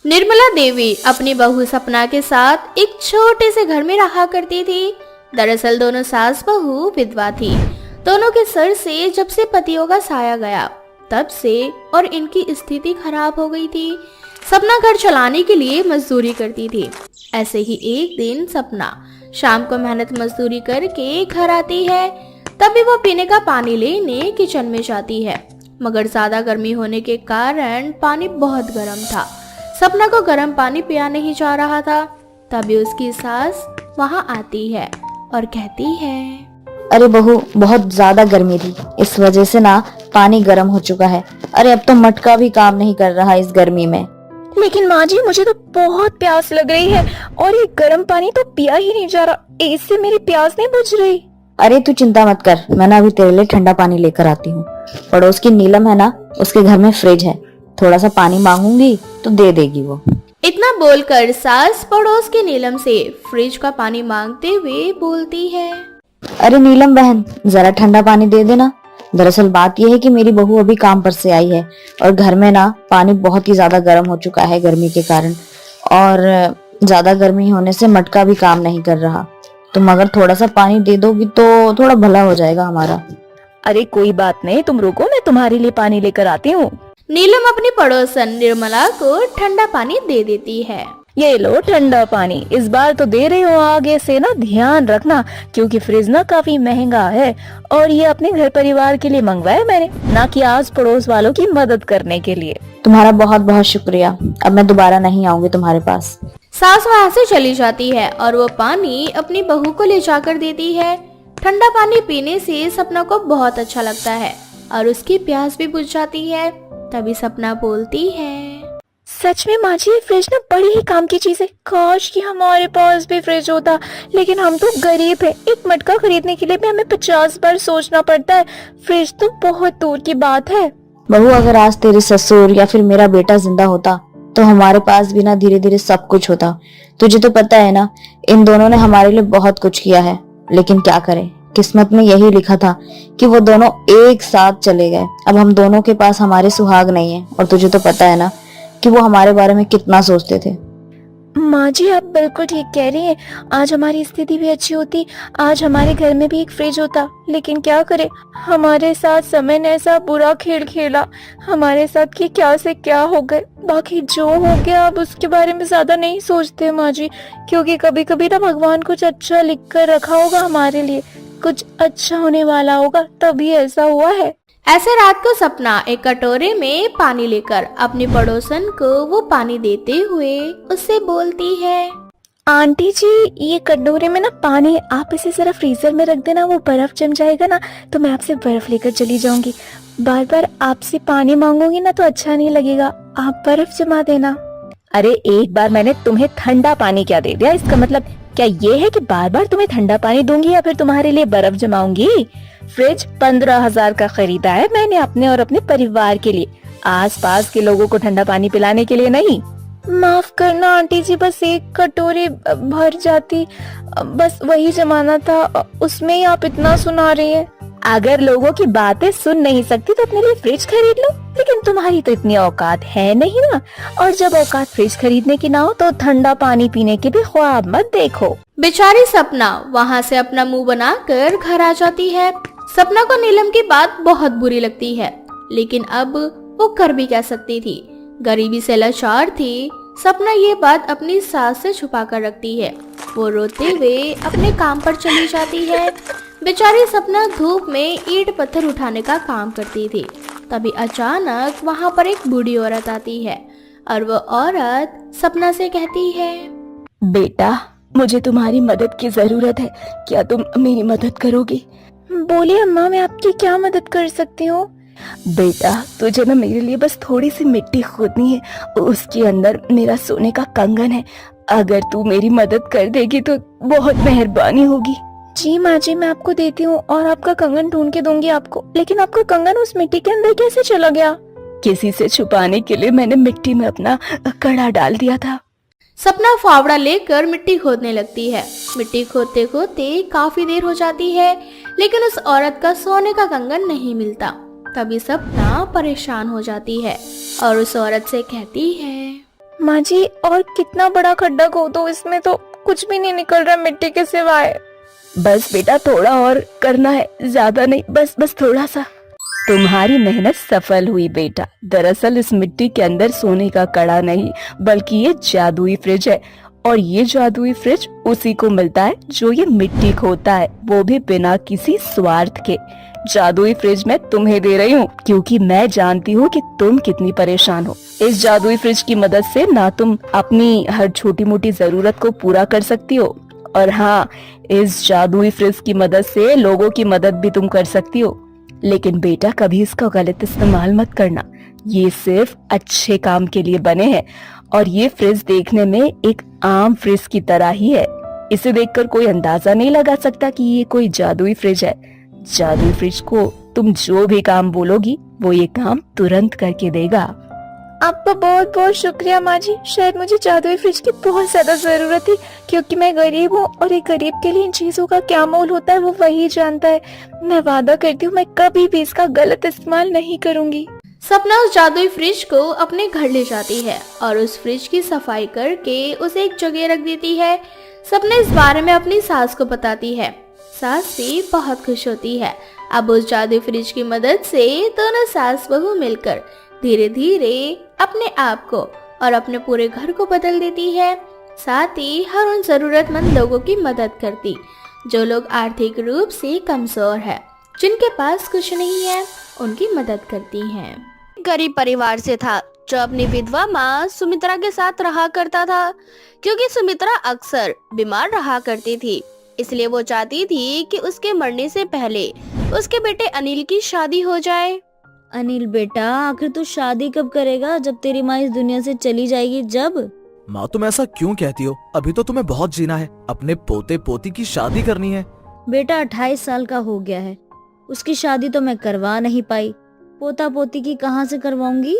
निर्मला देवी अपनी बहू सपना के साथ एक छोटे से घर में रहा करती थी। दरअसल दोनों सास बहू विधवा थी। दोनों के सर से जब से पतियों का साया गया तब से और इनकी स्थिति खराब हो गई थी। सपना घर चलाने के लिए मजदूरी करती थी। ऐसे ही एक दिन सपना शाम को मेहनत मजदूरी करके घर आती है। तभी वो पीने का पानी लेने किचन में जाती है, मगर ज्यादा गर्मी होने के कारण पानी बहुत गर्म था। सपना को गर्म पानी पिया नहीं जा रहा था। तभी उसकी सास वहां आती है और कहती है, अरे बहू, बहुत ज्यादा गर्मी थी, इस वजह से ना पानी गर्म हो चुका है। अरे अब तो मटका भी काम नहीं कर रहा इस गर्मी में। लेकिन माँ जी, मुझे तो बहुत प्यास लग रही है और ये गर्म पानी तो पिया ही नहीं जा रहा। इससे मेरी प्यास नहीं बुझ रही। अरे तू चिंता मत कर, मैं ना अभी तेरे लिए ठंडा पानी लेकर आती हूँ। पड़ोस की नीलम है ना, उसके घर में फ्रिज है, थोड़ा सा पानी मांगूंगी तो दे देगी वो। इतना बोलकर सास पड़ोस की नीलम से फ्रिज का पानी मांगते हुए बोलती है, अरे नीलम बहन, जरा ठंडा पानी दे देना। दरअसल बात यह है कि मेरी बहू अभी काम पर से आई है और घर में ना पानी बहुत ही ज्यादा गर्म हो चुका है गर्मी के कारण, और ज्यादा गर्मी होने से मटका भी काम नहीं कर रहा। तुम अगर थोड़ा सा पानी दे दोगी तो थोड़ा भला हो जाएगा हमारा। अरे कोई बात नहीं, तुम रुको, मैं तुम्हारे लिए पानी लेकर आती हूँ। नीलम अपनी पड़ोसन निर्मला को ठंडा पानी दे देती है। ये लो ठंडा पानी, इस बार तो दे रही हूँ, आगे से ना ध्यान रखना, क्योंकि फ्रिज ना काफी महंगा है और ये अपने घर परिवार के लिए मंगवाया मैंने, ना कि आस पड़ोस वालों की मदद करने के लिए। तुम्हारा बहुत बहुत शुक्रिया, अब मैं दोबारा नहीं आऊंगी तुम्हारे पास। सास वहाँ से चली जाती है और वो पानी अपनी बहू को ले जाकर देती है। ठंडा पानी पीने से सपना को बहुत अच्छा लगता है और उसकी प्यास भी बुझ जाती है। तभी सपना बोलती है, सच में माँ जी, ये फ्रिज ना बड़ी ही काम की चीज है। काश कि हमारे पास भी फ्रिज होता, लेकिन हम तो गरीब है। एक मटका खरीदने के लिए भी हमें 50 बार सोचना पड़ता है। फ्रिज तो बहुत दूर की बात है। बहू, अगर आज तेरे ससुर या फिर मेरा बेटा जिंदा होता तो हमारे पास भी ना धीरे धीरे सब कुछ होता। तुझे तो पता है ना, इन दोनों ने हमारे लिए बहुत कुछ किया है, लेकिन क्या करें, किस्मत में यही लिखा था कि वो दोनों एक साथ चले गए। अब हम दोनों के पास हमारे सुहाग नहीं है, और तुझे तो पता है ना कि वो हमारे बारे में कितना सोचते थे। माँ जी, आप बिल्कुल ठीक कह रही हैं। आज हमारी स्थिति भी अच्छी होती, आज हमारे घर में भी एक फ्रिज होता, लेकिन क्या करें, हमारे साथ समय ने ऐसा बुरा खेल खेला हमारे साथ कि क्या से क्या हो गए। बाकी जो हो गया अब उसके बारे में ज्यादा नहीं सोचते माँ जी, क्योंकि कभी कभी ना भगवान कुछ अच्छा लिख कर रखा होगा हमारे लिए, कुछ अच्छा होने वाला होगा, तभी ऐसा हुआ है। ऐसे रात को सपना एक कटोरे में पानी लेकर अपनी पड़ोसन को वो पानी देते हुए उससे बोलती है, आंटी जी, ये कटोरे में ना पानी, आप इसे जरा फ्रीजर में रख देना, वो बर्फ जम जाएगा ना तो मैं आपसे बर्फ लेकर चली जाऊंगी। बार बार आपसे पानी मांगूंगी ना तो अच्छा नहीं लगेगा, आप बर्फ जमा देना। अरे एक बार मैंने तुम्हें ठंडा पानी क्या दे दिया, इसका मतलब क्या ये है कि बार बार तुम्हें ठंडा पानी दूंगी या फिर तुम्हारे लिए बर्फ जमाऊंगी? फ्रिज 15,000 का खरीदा है मैंने अपने और अपने परिवार के लिए, आसपास के लोगों को ठंडा पानी पिलाने के लिए नहीं। माफ करना आंटी जी, बस एक कटोरी भर जाती, बस वही जमाना था, उसमें ही आप इतना सुना रही हैं। अगर लोगों की बातें सुन नहीं सकती तो अपने लिए फ्रिज खरीद लो, लेकिन तुम्हारी तो इतनी औकात है नहीं ना, और जब औकात फ्रिज खरीदने की ना हो तो ठंडा पानी पीने के भी ख्वाब मत देखो। बेचारी सपना वहाँ से अपना मुंह बनाकर घर आ जाती है। सपना को नीलम की बात बहुत बुरी लगती है, लेकिन अब वो कर भी क्या सकती थी, गरीबी से लाचार थी। सपना ये बात अपनी सास से छुपा कर रखती है। वो रोते हुए अपने काम पर चली जाती है। बेचारी सपना धूप में ईंट पत्थर उठाने का काम करती थी। तभी अचानक वहाँ पर एक बूढ़ी औरत आती है और वो औरत सपना से कहती है, बेटा, मुझे तुम्हारी मदद की जरूरत है, क्या तुम मेरी मदद करोगी? बोलिए अम्मा, मैं आपकी क्या मदद कर सकती हूँ? बेटा, तुझे ना मेरे लिए बस थोड़ी सी मिट्टी खोदनी है, उसके अंदर मेरा सोने का कंगन है, अगर तू मेरी मदद कर देगी तो बहुत मेहरबानी होगी। जी माँ जी, मैं आपको देती हूँ और आपका कंगन ढूंढ के दूंगी आपको, लेकिन आपका कंगन उस मिट्टी के अंदर कैसे चला गया? किसी से छुपाने के लिए मैंने मिट्टी में अपना कड़ा डाल दिया था। सपना फावड़ा लेकर मिट्टी खोदने लगती है। मिट्टी खोदते खोदते काफी देर हो जाती है, लेकिन उस औरत का सोने का कंगन नहीं मिलता। तभी सपना परेशान हो जाती है और उस औरत से कहती है, माँ जी, और कितना बड़ा खड्डा खोदो, इसमें तो कुछ भी नहीं निकल रहा मिट्टी के सिवाय। बस बेटा, थोड़ा और करना है, ज्यादा नहीं, बस बस थोड़ा सा। तुम्हारी मेहनत सफल हुई बेटा। दरअसल इस मिट्टी के अंदर सोने का कड़ा नहीं, बल्कि ये जादुई फ्रिज है। और ये जादुई फ्रिज उसी को मिलता है जो ये मिट्टी खोदता है, वो भी बिना किसी स्वार्थ के। जादुई फ्रिज मैं तुम्हें दे रही हूँ क्योंकि मैं जानती हूँ कि तुम कितनी परेशान हो। इस जादुई फ्रिज की मदद से ना तुम अपनी हर छोटी मोटी जरूरत को पूरा कर सकती हो, और हाँ, इस जादुई फ्रिज की मदद से लोगों की मदद भी तुम कर सकती हो। लेकिन बेटा, कभी इसका गलत इस्तेमाल मत करना। ये सिर्फ अच्छे काम के लिए बने हैं और ये फ्रिज देखने में एक आम फ्रिज की तरह ही है। इसे देखकर कोई अंदाजा नहीं लगा सकता कि ये कोई जादुई फ्रिज है। जादुई फ्रिज को तुम जो भी काम बोलोगी वो ये काम तुरंत करके देगा। आपका बहुत बहुत शुक्रिया माँ जी। शायद मुझे जादुई फ्रिज की बहुत ज्यादा जरूरत थी, क्योंकि मैं गरीब हूँ और एक गरीब के लिए इन चीजों का क्या मोल होता है वो वही जानता है। मैं वादा करती हूँ मैं कभी भी इसका गलत इस्तेमाल नहीं करूँगी। सपना उस जादुई फ्रिज को अपने घर ले जाती है और उस फ्रिज की सफाई करके उसे एक जगह रख देती है। सपना इस बारे में अपनी सास को बताती है। सास भी बहुत खुश होती है। अब उस जादुई फ्रिज की मदद से दोनों सास बहू मिलकर धीरे धीरे अपने आप को और अपने पूरे घर को बदल देती है। साथ ही हर उन जरूरतमंद लोगों की मदद करती जो लोग आर्थिक रूप से कमजोर है, जिनके पास कुछ नहीं है, उनकी मदद करती हैं। गरीब परिवार से था जो अपनी विधवा माँ सुमित्रा के साथ रहा करता था। क्योंकि सुमित्रा अक्सर बीमार रहा करती थी, इसलिए वो चाहती थी कि उसके मरने से पहले उसके बेटे अनिल की शादी हो जाए। अनिल बेटा, आखिर तू शादी कब करेगा? जब तेरी माँ इस दुनिया से चली जाएगी जब? माँ, तुम ऐसा क्यों कहती हो? अभी तो तुम्हें बहुत जीना है, अपने पोते पोती की शादी करनी है। बेटा 28 साल का हो गया है, उसकी शादी तो मैं करवा नहीं पाई, पोता पोती की कहाँ से करवाऊंगी?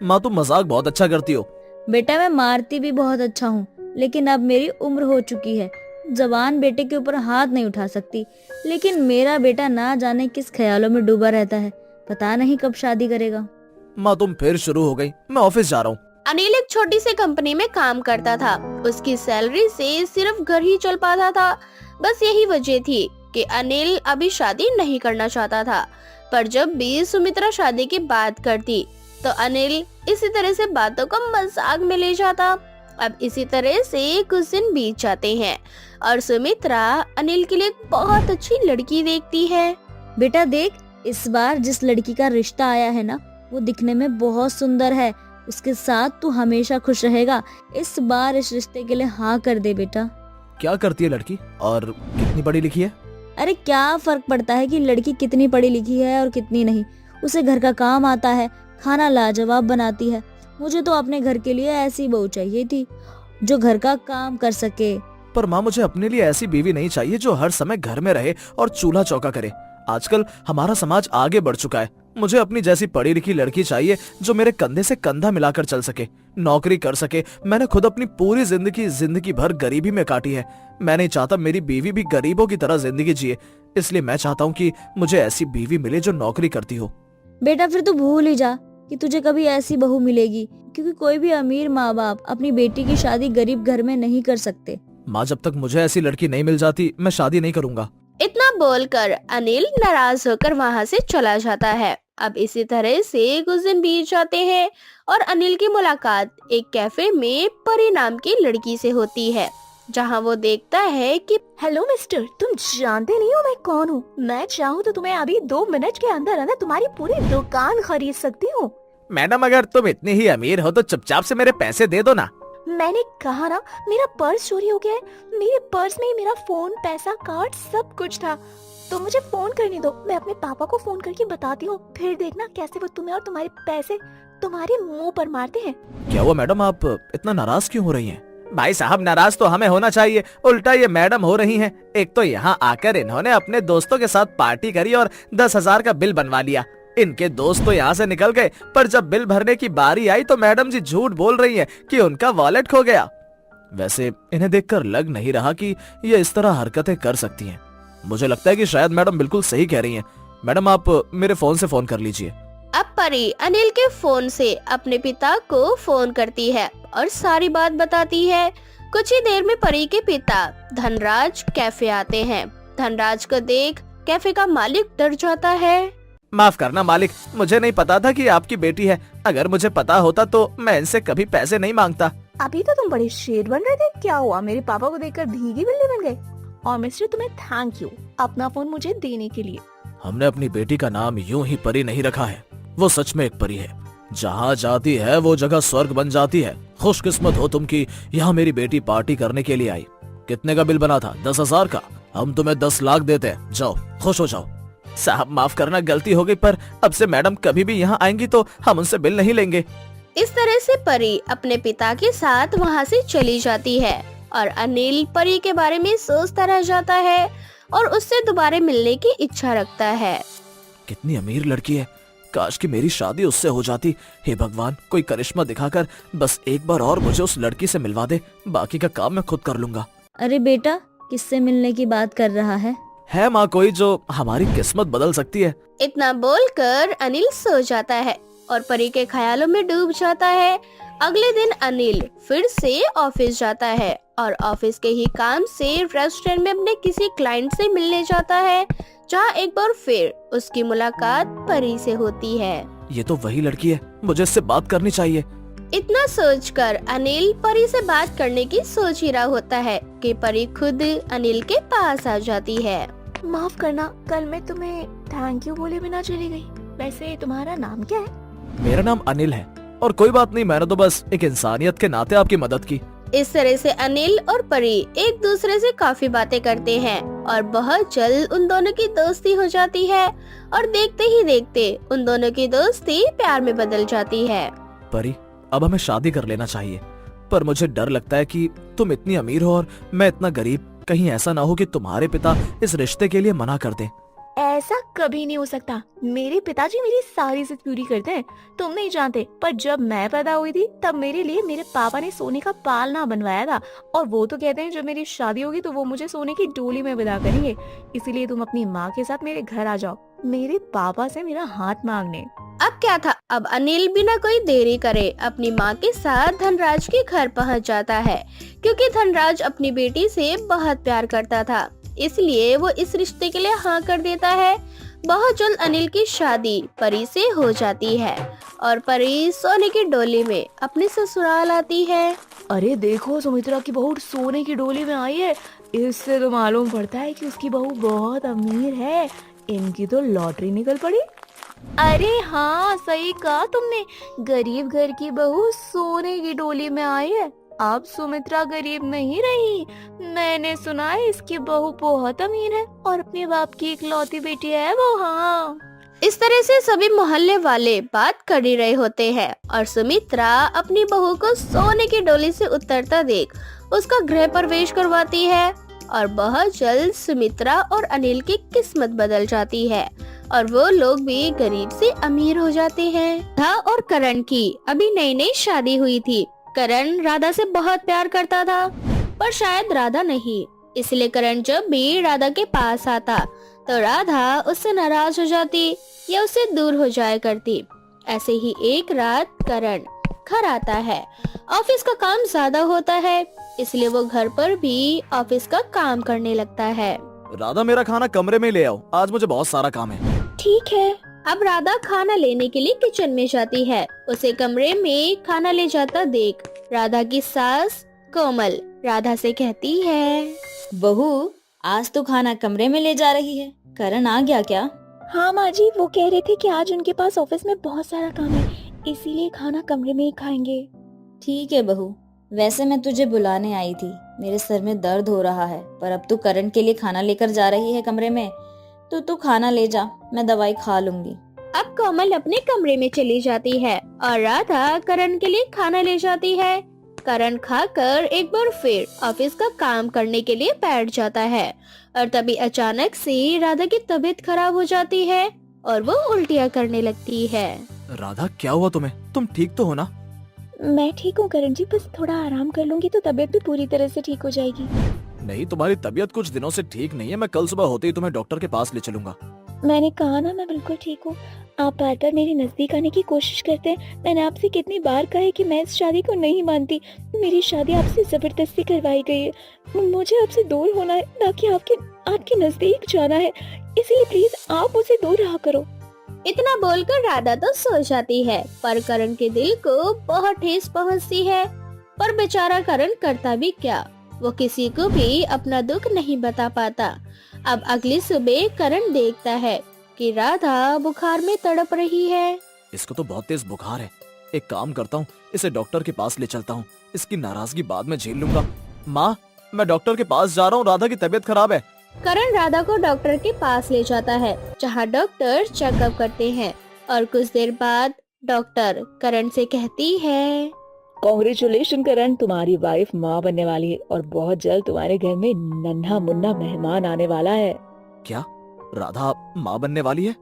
माँ, तुम मजाक बहुत अच्छा करती हो। बेटा मैं मारती भी बहुत अच्छा हूँ, लेकिन अब मेरी उम्र हो चुकी है, जवान बेटे के ऊपर हाथ नहीं उठा सकती। लेकिन मेरा बेटा ना जाने किस ख्यालों में डूबा रहता है, पता नहीं कब शादी करेगा। माँ, तुम फिर शुरू हो गई। मैं ऑफिस जा रहा हूँ। अनिल एक छोटी सी कंपनी में काम करता था। उसकी सैलरी से सिर्फ घर ही चल पाता था। बस यही वजह थी कि अनिल अभी शादी नहीं करना चाहता था। पर जब भी सुमित्रा शादी की बात करती तो अनिल इसी तरह से बातों को मजाक में ले जाता। अब इसी तरह से कुछ दिन बीत जाते हैं और सुमित्रा अनिल के लिए बहुत अच्छी लड़की देखती है। बेटा देख, इस बार जिस लड़की का रिश्ता आया है ना, वो दिखने में बहुत सुंदर है, उसके साथ तू हमेशा खुश रहेगा। इस बार इस रिश्ते के लिए हाँ कर दे बेटा। क्या करती है लड़की और कितनी पढ़ी लिखी है? अरे क्या फर्क पड़ता है कि लड़की कितनी पढ़ी लिखी है और कितनी नहीं, उसे घर का काम आता है, खाना लाजवाब बनाती है। मुझे तो अपने घर के लिए ऐसी बहू चाहिए थी जो घर का काम कर सके। पर माँ, मुझे अपने लिए ऐसी बीवी नहीं चाहिए जो हर समय घर में रहे और चूल्हा चौका करे। आजकल हमारा समाज आगे बढ़ चुका है। मुझे अपनी जैसी पढ़ी लिखी लड़की चाहिए जो मेरे कंधे से कंधा मिलाकर चल सके, नौकरी कर सके। मैंने खुद अपनी पूरी जिंदगी भर गरीबी में काटी है। मैं नहीं चाहता मेरी बीवी भी गरीबों की तरह जिंदगी जिए। इसलिए मैं चाहता हूँ कि मुझे ऐसी बीवी मिले जो नौकरी करती हो। बेटा फिर तू भूल ही जा कि तुझे कभी ऐसी बहू मिलेगी, क्योंकि कोई भी अमीर माँ बाप अपनी बेटी की शादी गरीब घर में नहीं कर सकते। माँ, जब तक मुझे ऐसी लड़की नहीं मिल जाती मैं शादी नहीं करूंगा। इतना बोलकर अनिल नाराज होकर वहाँ से चला जाता है। अब इसी तरह से कुछ दिन बीत जाते हैं और अनिल की मुलाकात एक कैफे में परी नाम की लड़की से होती है, जहाँ वो देखता है कि हेलो मिस्टर, तुम जानते नहीं हो मैं कौन हूँ। मैं चाहूँ तो तुम्हें अभी 2 मिनट के अंदर अंदर तुम्हारी पूरी दुकान खरीद सकती हूँ। मैडम, अगर तुम इतनी ही अमीर हो तो चुपचाप से मेरे पैसे दे दो ना। मैंने कहा ना, मेरा पर्स चोरी हो गया है। मेरे पर्स में ही मेरा फोन, पैसा, कार्ड सब कुछ था। तो मुझे फोन करने दो, मैं अपने पापा को फोन करके बताती हूँ। फिर देखना कैसे वो तुम्हें और तुम्हारे पैसे तुम्हारे मुंह पर मारते हैं। क्या हुआ मैडम, आप इतना नाराज क्यों हो रही हैं? भाई साहब, नाराज तो हमें होना चाहिए, उल्टा ये मैडम हो रही हैं। एक तो यहाँ आकर इन्होंने अपने दोस्तों के साथ पार्टी करी और 10,000 का बिल बनवा लिया। इनके दोस्त तो यहाँ से निकल गए, पर जब बिल भरने की बारी आई तो मैडम जी झूठ बोल रही हैं कि उनका वॉलेट खो गया। वैसे इन्हें देखकर लग नहीं रहा कि ये इस तरह हरकतें कर सकती हैं। मुझे लगता है कि शायद मैडम बिल्कुल सही कह रही हैं। मैडम, आप मेरे फोन से फोन कर लीजिए। अब परी अनिल के फोन से अपने पिता को फोन करती है और सारी बात बताती है। कुछ ही देर में परी के पिता धनराज कैफे आते हैं। धनराज को देख कैफे का मालिक डर जाता है। माफ करना मालिक, मुझे नहीं पता था कि आपकी बेटी है। अगर मुझे पता होता तो मैं इनसे कभी पैसे नहीं मांगता। अभी तो तुम बड़े शेर बन रहे थे, क्या हुआ? मेरे पापा को देखकर भीगी बिल्ली बन गए। और मिस्टर तुम्हें थैंक यू अपना फोन मुझे देने के लिए। हमने अपनी बेटी का नाम यूं ही परी नहीं रखा है, वो सच में एक परी है। जहाँ जाती है वो जगह स्वर्ग बन जाती है। खुशकिस्मत हो तुम कि यहाँ मेरी बेटी पार्टी करने के लिए आई। कितने का बिल बना था? 10,000 का। हम तुम्हें 10 लाख देते हैं, जाओ खुश हो जाओ। साहब माफ करना, गलती हो गई, पर अब से मैडम कभी भी यहाँ आएंगी तो हम उनसे बिल नहीं लेंगे। इस तरह से परी अपने पिता के साथ वहाँ से चली जाती है और अनिल परी के बारे में सोचता रह जाता है और उससे दोबारा मिलने की इच्छा रखता है। कितनी अमीर लड़की है, काश कि मेरी शादी उससे हो जाती। हे भगवान, कोई करिश्मा दिखाकर बस एक बार और मुझे उस लड़की से मिलवा दे, बाकी का काम मैं खुद कर लूंगा। अरे बेटा, किससे मिलने की बात कर रहा है? माँ कोई जो हमारी किस्मत बदल सकती है। इतना बोलकर अनिल सो जाता है और परी के ख्यालों में डूब जाता है। अगले दिन अनिल फिर से ऑफिस जाता है और ऑफिस के ही काम से रेस्टोरेंट में अपने किसी क्लाइंट से मिलने जाता है, जहाँ एक बार फिर उसकी मुलाकात परी से होती है। ये तो वही लड़की है, मुझे इससे बात करनी चाहिए। इतना सोचकर अनिल परी से बात करने की सोच ही रहा होता है कि परी खुद अनिल के पास आ जाती है। माफ करना, कल मैं तुम्हें थैंक यू बोले बिना चली गई। वैसे तुम्हारा नाम क्या है? मेरा नाम अनिल है और कोई बात नहीं, मैंने तो बस एक इंसानियत के नाते आपकी मदद की। इस तरह से अनिल और परी एक दूसरे से काफी बातें करते हैं और बहुत जल्द उन दोनों की दोस्ती हो जाती है और देखते ही देखते उन दोनों की दोस्ती प्यार में बदल जाती है। परी, अब हमें शादी कर लेना चाहिए, पर मुझे डर लगता है कि तुम इतनी अमीर हो और मैं इतना गरीब। कहीं ऐसा ना हो कि तुम्हारे पिता इस रिश्ते के लिए मना कर दें। ऐसा कभी नहीं हो सकता। मेरे पिताजी मेरी सारी जिद पूरी करते हैं। तुम नहीं जानते, पर जब मैं पैदा हुई थी तब मेरे लिए मेरे पापा ने सोने का पालना बनवाया था और वो तो कहते हैं जब मेरी शादी होगी तो वो मुझे सोने की डोली में विदा करेंगे। इसीलिए तुम अपनी माँ के साथ मेरे घर आ जाओ, मेरे पापा से मेरा हाथ मांगने। अब क्या था, अब अनिल बिना कोई देरी करे अपनी माँ के साथ धनराज के घर पहुँच जाता है, क्योंकि धनराज अपनी बेटी से बहुत प्यार करता था, इसलिए वो इस रिश्ते के लिए हाँ कर देता है। बहुत जल्द अनिल की शादी परी से हो जाती है और परी सोने की डोली में अपने ससुराल आती है। अरे देखो, सुमित्रा की बहू सोने की डोली में आई है। इससे तो मालूम पड़ता है कि उसकी बहू बहुत अमीर है। इनकी तो लॉटरी निकल पड़ी। अरे हाँ, सही कहा तुमने, गरीब घर की बहू सोने की डोली में आई है। अब सुमित्रा गरीब नहीं रही। मैंने सुना है इसकी बहू बहुत अमीर है और अपने बाप की इकलौती बेटी है वो। हाँ, इस तरह से सभी मोहल्ले वाले बात कर ही रहे होते हैं और सुमित्रा अपनी बहू को सोने की डोली से उतरता देख उसका गृह प्रवेश करवाती है और बहुत जल्द सुमित्रा और अनिल की किस्मत बदल जाती है और वो लोग भी गरीब से अमीर हो जाते हैं। राधा और करण की अभी नई नई शादी हुई थी। करण राधा से बहुत प्यार करता था, पर शायद राधा नहीं, इसलिए करण जब भी राधा के पास आता तो राधा उससे नाराज हो जाती या उससे दूर हो जाया करती। ऐसे ही एक रात करण घर आता है। ऑफिस का काम ज्यादा होता है, इसलिए वो घर पर भी ऑफिस का काम करने लगता है। राधा, मेरा खाना कमरे में ले आओ, आज मुझे बहुत सारा काम है। ठीक है। अब राधा खाना लेने के लिए किचन में जाती है। उसे कमरे में खाना ले जाता देख राधा की सास कोमल राधा से कहती है, बहू, आज तो खाना कमरे में ले जा रही है। करण आ गया क्या? हाँ माँ जी, वो कह रहे थे कि आज उनके पास ऑफिस में बहुत सारा काम है, इसीलिए खाना कमरे में ही खाएंगे। ठीक है बहू, वैसे मैं तुझे बुलाने आई थी। मेरे सर में दर्द हो रहा है, पर अब तू करण के लिए खाना लेकर जा रही है कमरे में, तो तू खाना ले जा, मैं दवाई खा लूंगी। अब कोमल अपने कमरे में चली जाती है और राधा करण के लिए खाना ले जाती है। करण खाकर एक बार फिर ऑफिस का काम करने के लिए बैठ जाता है और तभी अचानक से राधा की तबीयत खराब हो जाती है और वो उल्टियाँ करने लगती है। राधा, क्या हुआ तुम्हें? तुम ठीक तो हो ना? मैं ठीक हूँ करण जी, बस थोड़ा आराम कर लूंगी तो तबीयत भी पूरी तरह से ठीक हो जाएगी। नहीं, तुम्हारी तबीयत कुछ दिनों से ठीक नहीं है। मैं कल सुबह होते ही तुम्हें डॉक्टर के पास ले चलूंगा। मैंने कहा ना, मैं बिल्कुल ठीक हूँ। आप बार बार मेरे नजदीक आने की कोशिश करते हैं। मैंने आपसे कितनी बार कहा है कि मैं इस शादी को नहीं मानती। मेरी शादी आपसे जबरदस्ती करवाई गई है। मुझे आपसे दूर होना है, ना कि आपके नजदीक जाना है। इसलिए प्लीज आप मुझसे दूर रहा करो। इतना बोलकर राधा तो सो जाती है, पर करण के दिल को बहुत ठेस पहुंचती है। पर बेचारा करण करता भी क्या, वो किसी को भी अपना दुख नहीं बता पाता। अब अगली सुबह करण देखता है कि राधा बुखार में तड़प रही है। इसको तो बहुत तेज बुखार है। एक काम करता हूँ, इसे डॉक्टर के पास ले चलता हूँ। इसकी नाराजगी बाद में झेल लूंगा। माँ, मैं डॉक्टर के पास जा रहा हूँ, राधा की तबीयत खराब है। करण राधा को डॉक्टर के पास ले जाता है, जहाँ डॉक्टर चेकअप करते हैं। और कुछ देर बाद डॉक्टर करण से कहती है, कॉन्ग्रेचुलेशन करण, तुम्हारी वाइफ माँ बनने वाली है और बहुत जल्द तुम्हारे घर में नन्हा मुन्ना मेहमान आने वाला है। क्या राधा माँ बनने वाली है?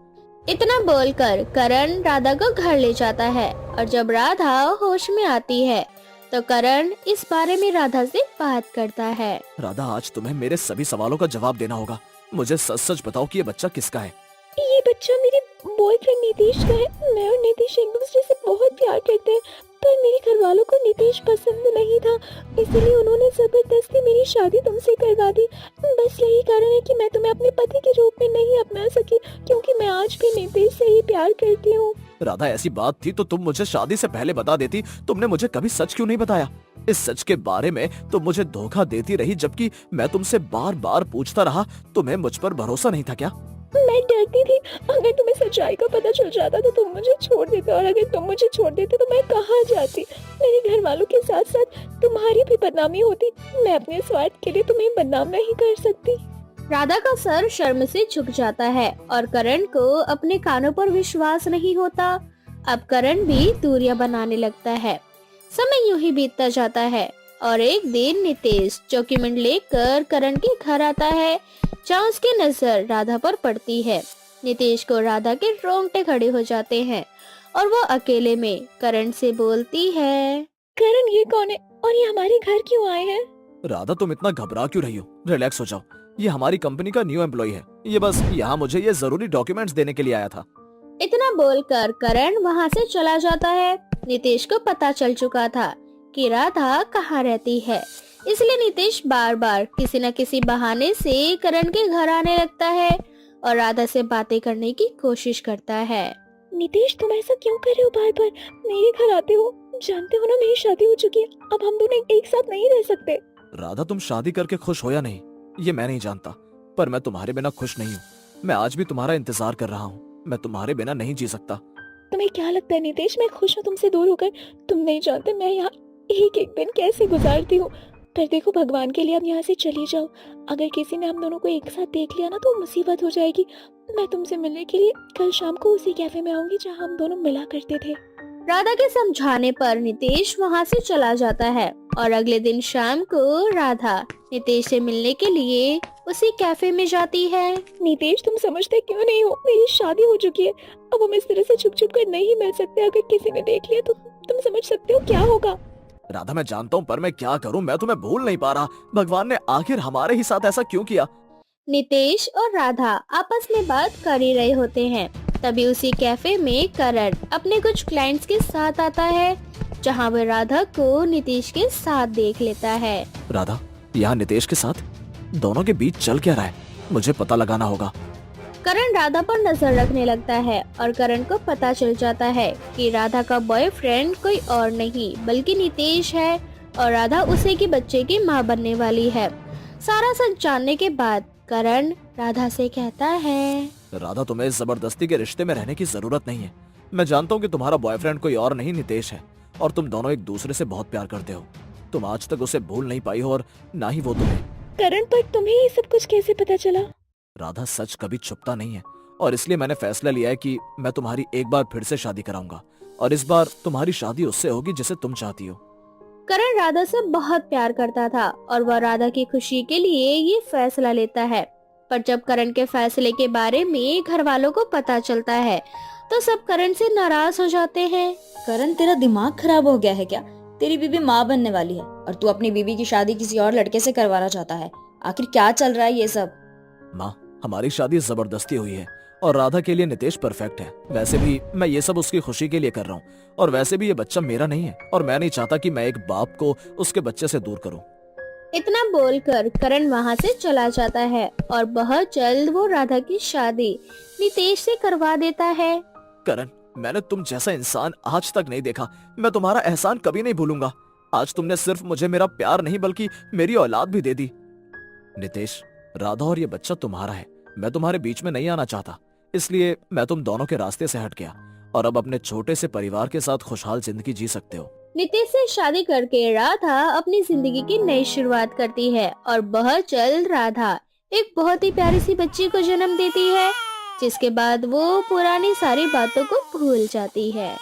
इतना बोलकर करण राधा को घर ले जाता है। और जब राधा होश में आती है तो करण इस बारे में राधा से बात करता है। राधा, आज तुम्हें मेरे सभी सवालों का जवाब देना होगा। मुझे सच सच बताओ कि ये बच्चा किसका है? ये बच्चा मेरे बॉयफ्रेंड नीतीश का है। मैं और नीतीश एक दूसरे से बहुत प्यार करते हैं, पर मेरे घर वालों को नीतीश पसंद नहीं था, इसलिए उन्होंने जबरदस्ती मेरी शादी तुमसे करवा दी। बस यही कारण है कि मैं तुम्हें अपने पति के रूप में नहीं अपना सकी, क्योंकि मैं आज भी नीतीश से ही प्यार करती हूँ। राधा, ऐसी बात थी तो तुम मुझे शादी से पहले बता देती। तुमने मुझे कभी सच क्यों नहीं बताया? इस सच के बारे में तुम मुझे धोखा देती रही, जबकि मैं तुमसे बार बार पूछता रहा। तुम्हें मुझ पर भरोसा नहीं था क्या? मैं डरती थी, अगर तुम्हें सच्चाई का पता चल जाता तो तुम मुझे छोड़ देते, और अगर तुम मुझे छोड़ देते तो मैं कहाँ जाती। मेरे घर वालों के साथ साथ तुम्हारी भी बदनामी होती। मैं अपने स्वार्थ के लिए तुम्हें बदनाम नहीं कर सकती। राधा का सर शर्म से झुक जाता है और करण को अपने कानों पर विश्वास नहीं होता। अब करण भी दूरियां बनाने लगता है। समय यूं ही बीतता जाता है और एक दिन नितेश डॉक्यूमेंट लेकर करण के घर आता है, जहाँ उसकी नजर राधा पर पड़ती है। नितेश को राधा के रोंगटे खड़े हो जाते हैं और वो अकेले में करण से बोलती है, करण, ये कौन है और ये हमारे घर क्यों आए हैं? राधा, तुम इतना घबरा क्यों रही हो? रिलैक्स हो जाओ। ये हमारी कंपनी का न्यू एम्प्लॉय है। ये बस यहाँ मुझे ये जरूरी डॉक्यूमेंट्स देने के लिए आया था। इतना बोलकर करण वहाँ से चला जाता है। नितेश को पता चल चुका था कि राधा कहाँ रहती है, इसलिए नितेश बार बार किसी न किसी बहाने से करण के घर आने लगता है और राधा से बातें करने की कोशिश करता है। नितेश, तुम ऐसा क्यों कर रहे हो? बार बार मेरे घर आते हो। जानते हो ना, मेरी शादी हो चुकी है। अब हम दोनों एक साथ नहीं रह सकते। राधा, तुम शादी करके खुश हो या नहीं, ये मैं नहीं जानता, पर मैं तुम्हारे बिना खुश नहीं हूँ। मैं आज भी तुम्हारा इंतजार कर रहा हूँ। मैं तुम्हारे बिना नहीं जी सकता। तुम्हें क्या लगता है नितेश, मैं खुश हूँ तुमसे दूर होकर? तुम नहीं जानते मैं यहाँ एक एक दिन कैसे गुजारती हूँ। पर देखो, भगवान के लिए अब यहाँ से चली जाओ। अगर किसी ने हम दोनों को एक साथ देख लिया ना तो मुसीबत हो जाएगी। मैं तुमसे मिलने के लिए कल शाम को उसी कैफे में आऊंगी जहाँ हम दोनों मिला करते थे। राधा के समझाने पर नितेश वहाँ से चला जाता है और अगले दिन शाम को राधा नितेश से मिलने के लिए उसी कैफे में जाती है। नितेश, तुम समझते क्यों नहीं हो? मेरी शादी हो चुकी है। अब हम इस तरह से छुप छुप कर नहीं मिल सकते। अगर किसी ने देख लिया तो तुम समझ सकते हो क्या होगा। राधा, मैं जानता हूँ, पर मैं क्या करूँ? मैं तुम्हें भूल नहीं पा रहा। भगवान ने आखिर हमारे ही साथ ऐसा क्यों किया? नितेश और राधा आपस में बात कर ही रहे होते हैं। तभी उसी कैफे में करण अपने कुछ क्लाइंट्स के साथ आता है, जहां वह राधा को नितेश के साथ देख लेता है। राधा, यहाँ नितेश के साथ दोनों के बीच चल क्या रहा है? मुझे पता लगाना होगा। करण राधा पर नजर रखने लगता है और करण को पता चल जाता है कि राधा का बॉयफ्रेंड कोई और नहीं बल्कि नितेश है और राधा उसे के बच्चे की माँ बनने वाली है। सारा सच जानने के बाद करण राधा से कहता है, राधा, तुम्हें इस जबरदस्ती के रिश्ते में रहने की जरूरत नहीं है। मैं जानता हूँ कि तुम्हारा बॉयफ्रेंड कोई और नहीं नितेश है और तुम दोनों एक दूसरे से बहुत प्यार करते हो। तुम आज तक उसे भूल नहीं पाई हो और ना ही वो तुम्हें। करण, पर तुम्हें ये सब कुछ कैसे पता चला? राधा, सच कभी छुपता नहीं है और इसलिए मैंने फैसला लिया है कि मैं तुम्हारी एक बार फिर से शादी कराऊंगा और इस बार तुम्हारी शादी उससे होगी जिसे तुम चाहती हो। करण राधा से बहुत प्यार करता था और वह राधा की खुशी के लिए ये फैसला लेता है। पर जब करण के फैसले के बारे में घर वालों को पता चलता है तो सब करण से नाराज हो जाते हैं। करण, तेरा दिमाग खराब हो गया है क्या? तेरी बीवी माँ बनने वाली है और तू अपनी बीवी की शादी किसी और लड़के से करवाना चाहता है। आखिर क्या चल रहा है ये सब? माँ, हमारी शादी जबरदस्ती हुई है और राधा के लिए नितेश परफेक्ट है। वैसे भी मैं ये सब उसकी खुशी के लिए कर रहा हूँ, और वैसे भी ये बच्चा मेरा नहीं है, और मैं नहीं चाहता कि मैं एक बाप को उसके बच्चे से दूर करूँ। इतना बोलकर करण वहाँ से चला जाता है और बहुत जल्द वो राधा की शादी नितेश से करवा देता है। करण, मैंने तुम जैसा इंसान आज तक नहीं देखा। मैं तुम्हारा एहसान कभी नहीं भूलूंगा। आज तुमने सिर्फ मुझे मेरा प्यार नहीं बल्कि मेरी औलाद भी दे दी। नितेश, राधा और ये बच्चा तुम्हारा है। मैं तुम्हारे बीच में नहीं आना चाहता, इसलिए मैं तुम दोनों के रास्ते से हट गया, और अब अपने छोटे से परिवार के साथ खुशहाल जिंदगी जी सकते हो। नितेश से शादी करके राधा अपनी जिंदगी की नई शुरुआत करती है और बहुत जल्द राधा एक बहुत ही प्यारी सी बच्ची को जन्म देती है, जिसके बाद वो पुरानी सारी बातों को भूल जाती है।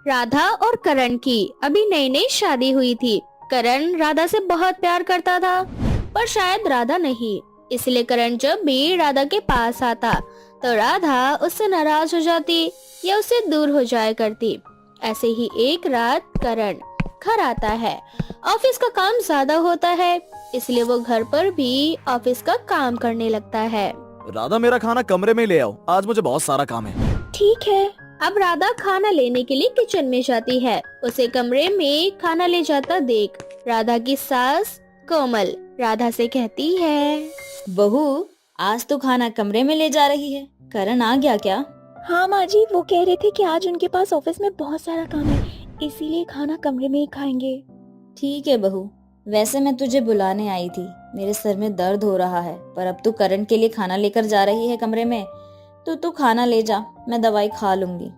राधा और करण की अभी नई नई शादी हुई थी। करण राधा से बहुत प्यार करता था, पर शायद राधा नहीं, इसलिए करण जब भी राधा के पास आता तो राधा उससे नाराज हो जाती या उससे दूर हो जाया करती। ऐसे ही एक रात करण घर आता है। ऑफिस का काम ज्यादा होता है, इसलिए वो घर पर भी ऑफिस का काम करने लगता है। राधा, मेरा खाना कमरे में ले आओ, आज मुझे बहुत सारा काम है। ठीक है। अब राधा खाना लेने के लिए किचन में जाती है। उसे कमरे में खाना ले जाता देख राधा की सास कोमल राधा से कहती है, बहू, आज तो खाना कमरे में ले जा रही है। करण आ गया क्या? हाँ माँ जी, वो कह रहे थे कि आज उनके पास ऑफिस में बहुत सारा काम है, इसीलिए खाना कमरे में ही खाएंगे। ठीक है बहू, वैसे मैं तुझे बुलाने आई थी। मेरे सर में दर्द हो रहा है, पर अब तू करण के लिए खाना लेकर जा रही है कमरे में, तो तू खाना ले जा, मैं दवाई खा लूंगी।